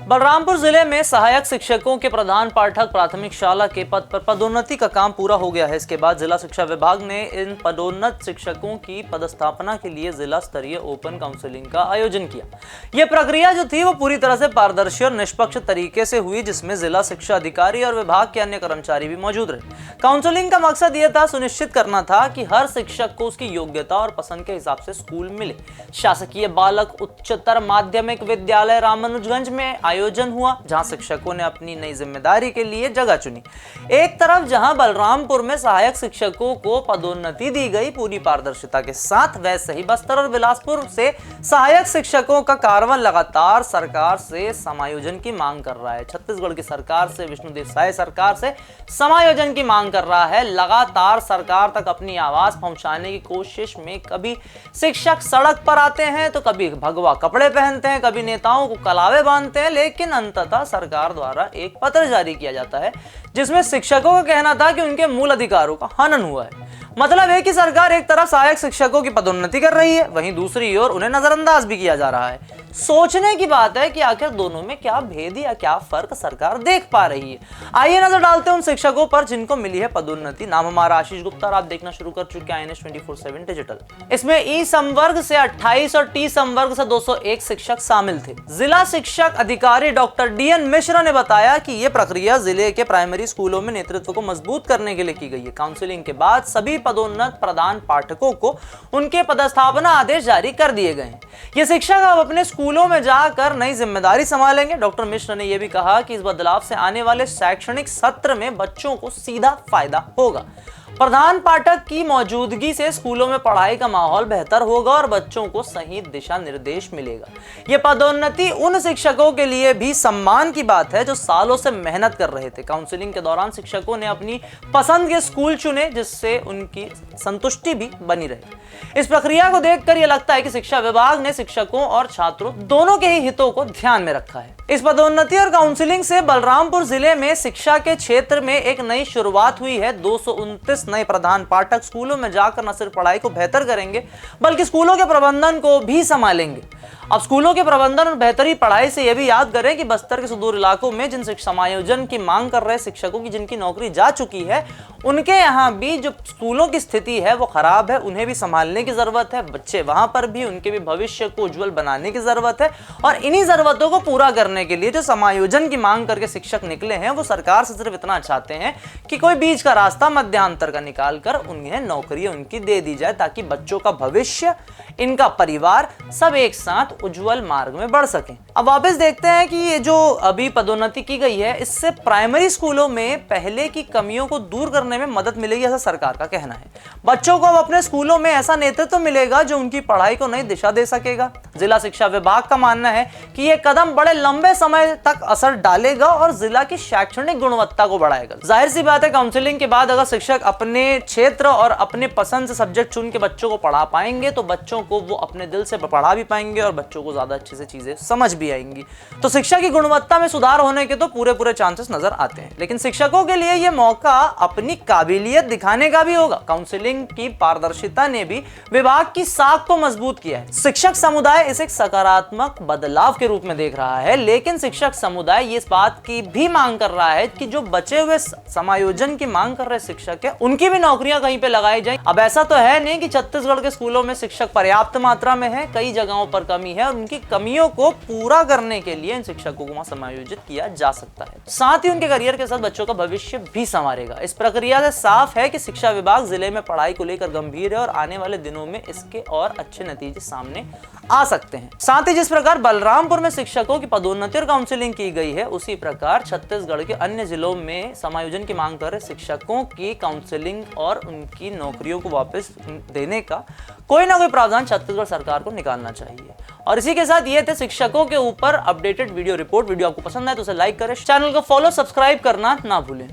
बलरामपुर जिले में सहायक शिक्षकों के प्रधान पाठक प्राथमिक शाला के पद पर पदोन्नति का काम पूरा हो गया है। इसके बाद जिला शिक्षा विभाग ने इन पदोन्नत शिक्षकों की पदस्थापना के लिए जिला स्तरीय ओपन काउंसलिंग का आयोजन किया। यह प्रक्रिया जो थी वो पूरी तरह से पारदर्शी और निष्पक्ष तरीके से हुई, जिसमें जिला शिक्षा अधिकारी और विभाग के अन्य कर्मचारी भी मौजूद रहे। काउंसलिंग का मकसद यह था सुनिश्चित करना था कि हर शिक्षक को उसकी योग्यता और पसंद के हिसाब से स्कूल मिले। शासकीय बालक उच्चतर माध्यमिक विद्यालय रामानुजगंज में आयोजन हुआ, जहां शिक्षकों ने अपनी नई जिम्मेदारी के लिए जगह चुनी। एक तरफ जहां बलरामपुर में सहायक शिक्षकों को पदोन्नति दी गई पूरी पारदर्शिता के साथ, वैसे ही बस्तर और बिलासपुर से सहायक शिक्षकों का कार्रवाई लगातार सरकार से समायोजन की मांग कर रहा है। छत्तीसगढ़ की सरकार से, विष्णुदेव साय सरकार से समायोजन की मांग कर रहा है। लगातार सरकार तक अपनी आवाज पहुंचाने की कोशिश में कभी शिक्षक सड़क पर आते हैं तो कभी भगवा कपड़े पहनते हैं, कभी नेताओं को कलावे बांधते हैं, लेकिन अंततः सरकार द्वारा एक पत्र जारी किया जाता है जिसमें शिक्षकों का कहना था कि उनके मूल अधिकारों का हनन हुआ है। मतलब है कि सरकार एक तरफ सहायक शिक्षकों की पदोन्नति कर रही है, वहीं दूसरी ओर उन्हें नजरअंदाज भी किया जा रहा है। सोचने की बात है कि आखिर दोनों में क्या भेद या क्या फर्क सरकार देख पा रही है। आइए नजर डालते हैं उन शिक्षकों पर जिनको मिली है पदोन्नति। नाम हमारा आशीष गुप्ता और आप देखना शुरू कर चुके हैं INS 24/7 डिजिटल। इसमें ई संवर्ग से 28 और टी संवर्ग से 201 शिक्षक शामिल थे। जिला शिक्षक अधिकारी डॉक्टर DN मिश्रा ने बताया कि यह प्रक्रिया जिले के प्राइमरी स्कूलों में नेतृत्व को मजबूत करने के लिए की गई है। काउंसलिंग के बाद सभी पदोन्नत प्रधान पाठकों को उनके पदस्थापना आदेश जारी कर दिए गए हैं। ये शिक्षक अब अपने स्कूलों में जाकर नई जिम्मेदारी संभालेंगे। डॉक्टर मिश्रा ने यह भी कहा कि इस बदलाव से आने वाले शैक्षणिक सत्र में बच्चों को सीधा फायदा होगा। प्रधान पाठक की मौजूदगी से स्कूलों में पढ़ाई का माहौल बेहतर होगा और बच्चों को सही दिशा निर्देश मिलेगा। यह पदोन्नति उन शिक्षकों के लिए भी सम्मान की बात है जो सालों से मेहनत कर रहे थे। काउंसलिंग के दौरान शिक्षकों ने अपनी पसंद के स्कूल चुने, जिससे उनकी संतुष्टि भी बनी रहे। इस प्रक्रिया को देखकर यह लगता है कि शिक्षा विभाग ने शिक्षकों और छात्रों दोनों के ही हितों को ध्यान में रखा है। इस पदोन्नति और काउंसलिंग से बलरामपुर जिले में शिक्षा के क्षेत्र में एक नई शुरुआत हुई है। 229 नए प्रधान पाठक स्कूलों में जाकर न सिर्फ पढ़ाई को बेहतर करेंगे बल्कि स्कूलों के प्रबंधन को भी संभालेंगे। अब स्कूलों के प्रबंधन और बेहतरी पढ़ाई से यह भी याद करें कि बस्तर के सुदूर इलाकों में जिन समायोजन की मांग कर रहे शिक्षकों की जिनकी नौकरी जा चुकी है, उनके यहाँ भी जो स्कूलों की स्थिति है वो खराब है, उन्हें भी संभालने की जरूरत है। बच्चे वहां पर भी उनके भी भविष्य को उज्जवल बनाने की जरूरत है और इन्हीं जरूरतों को पूरा करने के लिए जो समायोजन की मांग करके शिक्षक निकले हैं वो सरकार से सिर्फ इतना चाहते हैं कि कोई बीच का रास्ता मध्यांतर का निकाल कर उन्हें नौकरी उनकी दे दी जाए, ताकि बच्चों का भविष्य, इनका परिवार सब एक साथ उज्जवल मार्ग में बढ़ सके। अब वापस देखते हैं कि ये जो अभी पदोन्नति की गई है, इससे प्राइमरी स्कूलों में पहले की कमियों को दूर करने में मदद मिलेगी, ऐसा सरकार का कहना है। बच्चों को अब अपने स्कूलों में ऐसा नेतृत्व मिलेगा जो उनकी पढ़ाई को नई दिशा दे सकेगा। जिला शिक्षा विभाग का मानना है कि यह कदम बड़े लंबे समय तक असर डालेगा और जिला की शैक्षणिक गुणवत्ता को बढ़ाएगा। जाहिर सी बात है, काउंसलिंग के बाद अगर शिक्षक अपने क्षेत्र और अपने पसंद से सब्जेक्ट चुन के बच्चों को पढ़ा पाएंगे तो बच्चों को वो अपने दिल से पढ़ा भी पाएंगे और बच्चों को ज्यादा अच्छे से चीजें समझ भी आएंगी। तो शिक्षा की गुणवत्ता में सुधार होने के तो पूरे चांसेस नजर आते हैं। लेकिन शिक्षकों के लिए यह मौका अपनी काबिलियत दिखाने का भी होगा। काउंसलिंग की पारदर्शिता ने भी विभाग की साख को मजबूत किया है। शिक्षक समुदाय इसे एक सकारात्मक बदलाव के रूप में देख रहा है, लेकिन शिक्षक समुदाय इस बात की भी मांग कर रहा है कि जो बचे हुए समायोजन की मांग कर रहे शिक्षक है उनकी भी नौकरियां कहीं पे लगाई जाए। अब ऐसा तो है नहीं कि छत्तीसगढ़ के स्कूलों में शिक्षक पर्याप्त मात्रा में है, कई जगहों पर कमी है और उनकी कमियों को पूरा करने के लिए इन शिक्षकों को वहां समायोजित किया जा सकता है। साथ ही उनके करियर के साथ बच्चों का भविष्य भी संवारेगा। इस प्रक्रिया से साफ है कि शिक्षा विभाग जिले में पढ़ाई को लेकर गंभीर है और आने वाले दिनों में इसके और अच्छे नतीजे सामने आ सकते हैं। साथ ही जिस प्रकार बलरामपुर में शिक्षकों की पदोन्नति और काउंसलिंग की गई है, उसी प्रकार छत्तीसगढ़ के अन्य जिलों में समायोजन की मांग कर रहे शिक्षकों की काउंसलिंग और उनकी नौकरियों को वापस देने का कोई ना कोई प्रावधान छत्तीसगढ़ सरकार को निकालना चाहिए। और इसी के साथ ये थे शिक्षकों के ऊपर अपडेटेड वीडियो रिपोर्ट। वीडियो आपको पसंद आए तो उसे लाइक करें, चैनल को फॉलो सब्सक्राइब करना ना भूलें।